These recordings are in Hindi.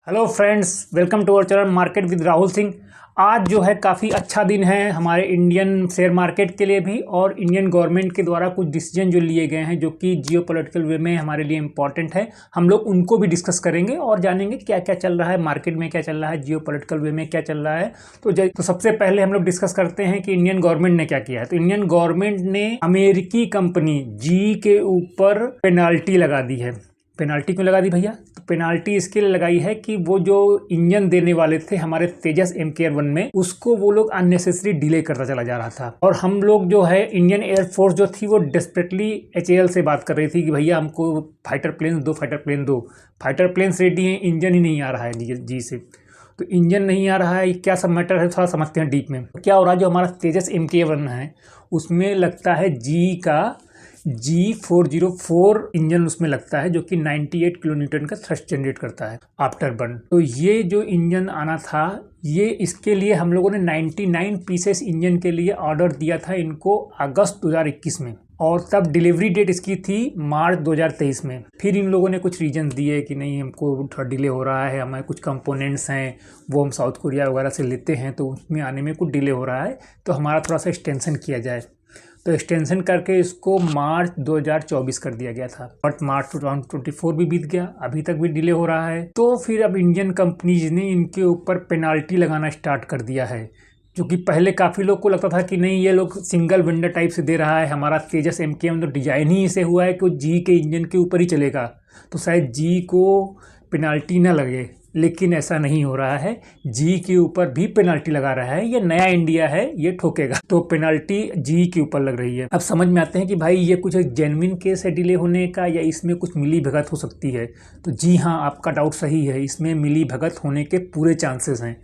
Hello friends, welcome to our channel market with Rahul Singh. आज जो है काफ़ी अच्छा दिन है हमारे इंडियन शेयर मार्केट के लिए भी, और इंडियन गवर्नमेंट के द्वारा कुछ डिसीजन जो लिए गए हैं जो कि जियो पॉलिटिकल वे में हमारे लिए इम्पॉर्टेंट है। हम लोग उनको भी डिस्कस करेंगे और जानेंगे क्या क्या चल रहा है मार्केट में, क्या चल रहा है जियो पॉलिटिकल वे में, क्या चल रहा है। तो सबसे पहले हम लोग डिस्कस करते हैं कि इंडियन गवर्नमेंट ने क्या किया है। तो इंडियन गवर्नमेंट ने अमेरिकी कंपनी जी के ऊपर पेनाल्टी लगा दी है। पेनाल्टी क्यों लगा दी भैया? तो पेनाल्टी इसके लिए लगाई है कि वो जो इंजन देने वाले थे हमारे तेजस MKR-1 में, उसको वो लोग अननेसेसरी डिले करता चला जा रहा था। और हम लोग जो है इंडियन एयरफोर्स जो थी वो डेस्परेटली HAL से बात कर रही थी कि भैया हमको फाइटर प्लेन दो, फाइटर प्लेन दो। फाइटर प्लेन्स रेडी हैं, इंजन ही नहीं आ रहा है जी से। तो इंजन नहीं आ रहा है, क्या सब मैटर है, थोड़ा समझते हैं डीप में। क्या हो रहा है, जो हमारा तेजस MKR-1 है उसमें लगता है जी का G404 इंजन उसमें लगता है, जो कि 98 किलोन्यूटन का थ्रस्ट जनरेट करता है आफ्टर बर्न। तो ये जो इंजन आना था, ये इसके लिए हम लोगों ने 99 पीसेस इंजन के लिए ऑर्डर दिया था इनको अगस्त 2021 में, और तब डिलीवरी डेट इसकी थी मार्च 2023 में। फिर इन लोगों ने कुछ रीजन दिए कि नहीं, हमको थोड़ा डिले हो रहा है, हमारे कुछ कंपोनेंट्स हैं वो हम साउथ कोरिया वगैरह से लेते हैं, तो उसमें आने में कुछ डिले हो रहा है, तो हमारा थोड़ा सा एक्सटेंशन किया जाए। तो एक्सटेंशन करके इसको मार्च 2024 कर दिया गया था, बट मार्च 2024 भी बीत गया, अभी तक भी डिले हो रहा है। तो फिर अब इंडियन कंपनीज ने इनके ऊपर पेनाल्टी लगाना स्टार्ट कर दिया है, जो कि पहले काफ़ी लोग को लगता था कि नहीं, ये लोग सिंगल वेंडर टाइप से दे रहा है। हमारा तेजस MKR तो डिजाइन ही इसे हुआ है कि वो जी के इंजन के ऊपर ही चलेगा, तो शायद जी को पेनाल्टी ना लगे, लेकिन ऐसा नहीं हो रहा है। जी के ऊपर भी पेनाल्टी लगा रहा है। ये नया इंडिया है, ये ठोकेगा, तो पेनाल्टी जी के ऊपर लग रही है। अब समझ में आते हैं कि भाई ये कुछ जेन्युइन केस है डिले होने का, या इसमें कुछ मिली भगत हो सकती है। तो जी हाँ, आपका डाउट सही है, इसमें मिली भगत होने के पूरे चांसेस हैं।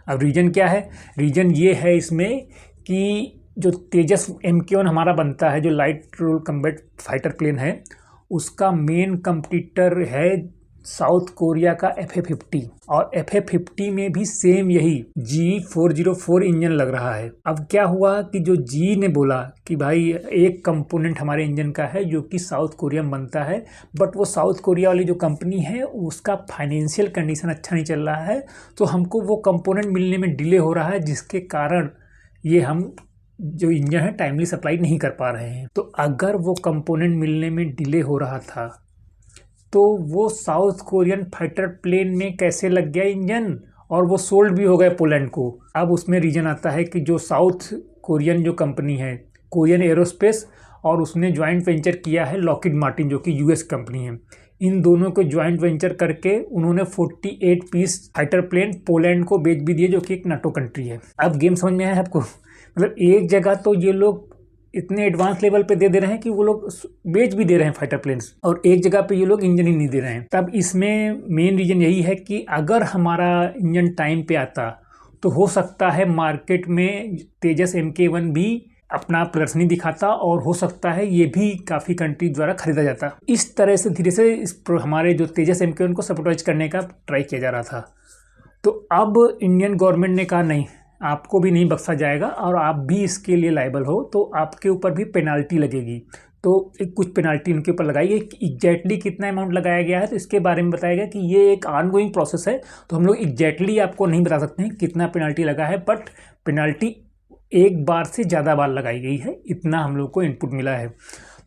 अब रीजन क्या है? रीजन ये है इसमें कि जो तेजस MKR हमारा बनता है, जो light role combat fighter plane है, उसका मेन कंपटीटर है साउथ कोरिया का FA-50, और FA-50 में भी सेम यही G404 इंजन लग रहा है। अब क्या हुआ कि जो जी ने बोला कि भाई एक कंपोनेंट हमारे इंजन का है जो कि साउथ कोरिया में बनता है, बट वो साउथ कोरिया वाली जो कंपनी है उसका फाइनेंशियल कंडीशन अच्छा नहीं चल रहा है, तो हमको वो कंपोनेंट मिलने में डिले हो रहा है, जिसके कारण ये हम जो इंजन है टाइमली सप्लाई नहीं कर पा रहे हैं। तो अगर वो कंपोनेंट मिलने में डिले हो रहा था तो वो साउथ कोरियन फाइटर प्लेन में कैसे लग गया इंजन, और वो सोल्ड भी हो गए पोलैंड को। अब उसमें रीजन आता है कि जो साउथ कोरियन जो कंपनी है कोरियन एरोस्पेस, और उसने ज्वाइंट वेंचर किया है लॉकहीड मार्टिन जो कि US कंपनी है। इन दोनों को ज्वाइंट वेंचर करके उन्होंने 48 पीस फाइटर प्लेन पोलैंड को बेच भी दिए, जो कि एक नाटो कंट्री है। अब गेम समझ में आया आपको? मतलब एक जगह तो ये लोग इतने एडवांस लेवल पे दे रहे हैं कि वो लोग बेच भी दे रहे हैं फाइटर प्लेन्स, और एक जगह पे ये लोग इंजन ही नहीं दे रहे हैं। तब इसमें मेन रीजन यही है कि अगर हमारा इंजन टाइम पे आता तो हो सकता है मार्केट में तेजस MKR-1 भी अपना प्रदर्शनी दिखाता, और हो सकता है ये भी काफ़ी कंट्री द्वारा खरीदा जाता। इस तरह से धीरे से हमारे जो तेजस MKR-1 को सपोर्टाइज करने का ट्राई किया जा रहा था। तो अब इंडियन गवर्नमेंट ने कहा नहीं, आपको भी नहीं बख्शा जाएगा, और आप भी इसके लिए लायबल हो, तो आपके ऊपर भी पेनाल्टी लगेगी। तो कुछ पेनाल्टी उनके ऊपर लगाई है। एग्जैक्टली कितना अमाउंट लगाया गया है तो इसके बारे में बताया गया कि ये एक ऑनगोइंग प्रोसेस है, तो हम लोग एग्जैक्टली आपको नहीं बता सकते हैं कितना पेनाल्टी लगा है, बट पेनाल्टी एक बार से ज़्यादा बार लगाई गई है, इतना हम लोग को इनपुट मिला है।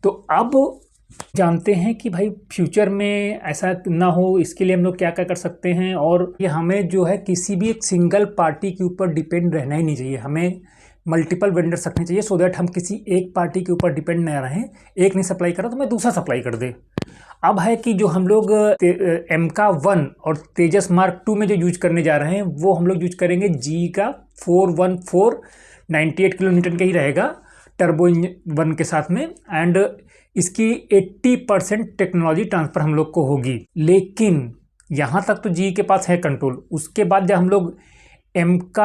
तो अब जानते हैं कि भाई फ्यूचर में ऐसा ना हो, इसके लिए हम लोग क्या क्या कर सकते हैं। और ये हमें जो है किसी भी एक सिंगल पार्टी के ऊपर डिपेंड रहना ही नहीं चाहिए, हमें मल्टीपल वेंडर्स रखने चाहिए, सो दैट हम किसी एक पार्टी के ऊपर डिपेंड ना रहें। एक नहीं सप्लाई करा तो मैं दूसरा सप्लाई कर दे। अब है कि जो हम लोग MK-1 और तेजस मार्क 2 में जो यूज करने जा रहे हैं, वो हम लोग यूज करेंगे जी का 414 98 किलोमीटर का ही रहेगा टर्बो इंजन 1 के साथ में, एंड इसकी 80% टेक्नोलॉजी ट्रांसफ़र हम लोग को होगी। लेकिन यहाँ तक तो जी के पास है कंट्रोल। उसके बाद जब हम लोग MK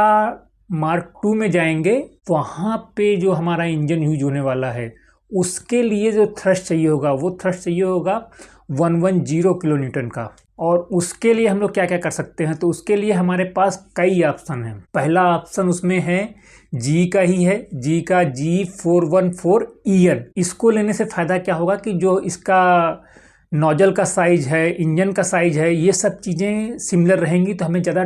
मार्क 2 में जाएंगे, वहाँ पे जो हमारा इंजन यूज होने वाला है उसके लिए जो थ्रस्ट चाहिए होगा, वो थ्रस्ट चाहिए होगा 110 किलोन्यूटन का। और उसके लिए हम लोग क्या क्या कर सकते हैं, तो उसके लिए हमारे पास कई ऑप्शन हैं। पहला ऑप्शन उसमें है जी का ही है, जी का G414EN। इसको लेने से फ़ायदा क्या होगा कि जो इसका नोजल का साइज़ है, इंजन का साइज़ है, ये सब चीज़ें सिमिलर रहेंगी तो हमें ज़्यादा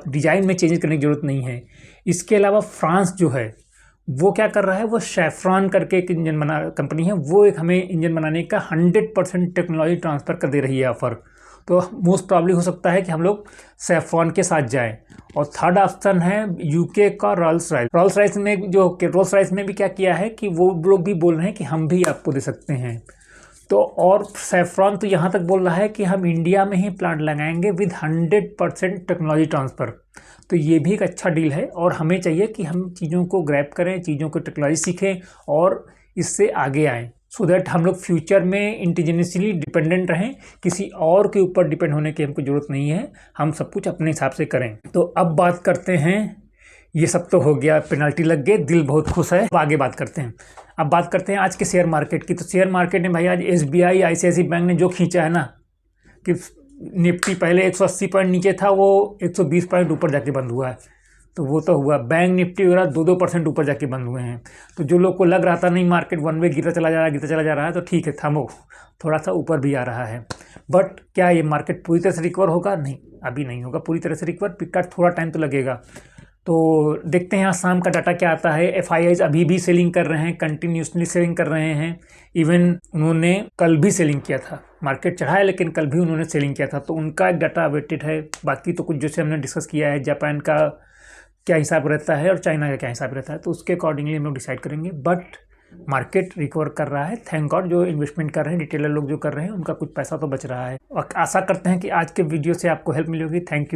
डिज़ाइन में चेंजेस करने की ज़रूरत नहीं है। इसके अलावा फ्रांस जो है वो क्या कर रहा है, वो सैफ्रॉन करके एक इंजन बना कंपनी है, वो एक हमें इंजन बनाने का 100% टेक्नोलॉजी ट्रांसफ़र कर दे रही है ऑफ़र। तो मोस्ट प्रॉब्ली हो सकता है कि हम लोग सैफ्रॉन के साथ जाएं। और थर्ड ऑप्शन है यूके का रोल्स रॉयस। रोल्स रॉयस में रोल्स रॉयस में भी क्या किया है कि वो लोग भी बोल रहे हैं कि हम भी आपको दे सकते हैं। तो और सैफ्रॉन तो यहाँ तक बोल रहा है कि हम इंडिया में ही प्लांट लगाएंगे विद 100% टेक्नोलॉजी ट्रांसफ़र। तो ये भी एक अच्छा डील है और हमें चाहिए कि हम चीज़ों को ग्रैब करें, चीज़ों को टेक्नोलॉजी सीखें और इससे आगे आएँ, सो दैट हम लोग फ्यूचर में इंडिजिनियसली डिपेंडेंट रहें, किसी और के ऊपर डिपेंड होने की हमको ज़रूरत नहीं है, हम सब कुछ अपने हिसाब से करें। तो अब बात करते हैं, ये सब तो हो गया, पेनल्टी लग गई, दिल बहुत खुश है। अब आगे बात करते हैं। अब बात करते हैं आज के शेयर मार्केट की। तो शेयर मार्केट में भाई आज SBI ICICI बैंक ने जो खींचा है ना, कि निफ्टी पहले 180 पॉइंट नीचे था, वो 120 पॉइंट ऊपर जाके बंद हुआ है। तो वो तो हुआ, बैंक निफ्टी वगैरह 2-2% ऊपर जाके बंद हुए हैं। तो जो लोग को लग रहा था नहीं मार्केट वन वे गिरता चला जा रहा है, तो ठीक है, थमो, थोड़ा सा ऊपर भी आ रहा है। बट क्या ये मार्केट पूरी तरह से रिकवर होगा? नहीं, अभी नहीं होगा पूरी तरह से रिकवर, पिकअप थोड़ा टाइम तो लगेगा। तो देखते हैं यहाँ शाम का डाटा क्या आता है। FIIs अभी भी सेलिंग कर रहे हैं, कंटिन्यूसली सेलिंग कर रहे हैं। इवन उन्होंने कल भी सेलिंग किया था, मार्केट चढ़ा है लेकिन कल भी उन्होंने सेलिंग किया था, तो उनका एक डाटा अवेटेड है। बाकी तो कुछ जैसे हमने डिस्कस किया है, जापान का क्या हिसाब रहता है और चाइना का क्या हिसाब रहता है, तो उसके अकॉर्डिंगली हम लोग डिसाइड करेंगे। बट मार्केट रिकवर कर रहा है, थैंक गॉड। जो इन्वेस्टमेंट कर रहे हैं, रिटेलर लोग जो कर रहे हैं, उनका कुछ पैसा तो बच रहा है। और आशा करते हैं कि आज के वीडियो से आपको हेल्प मिली होगी। Thank you.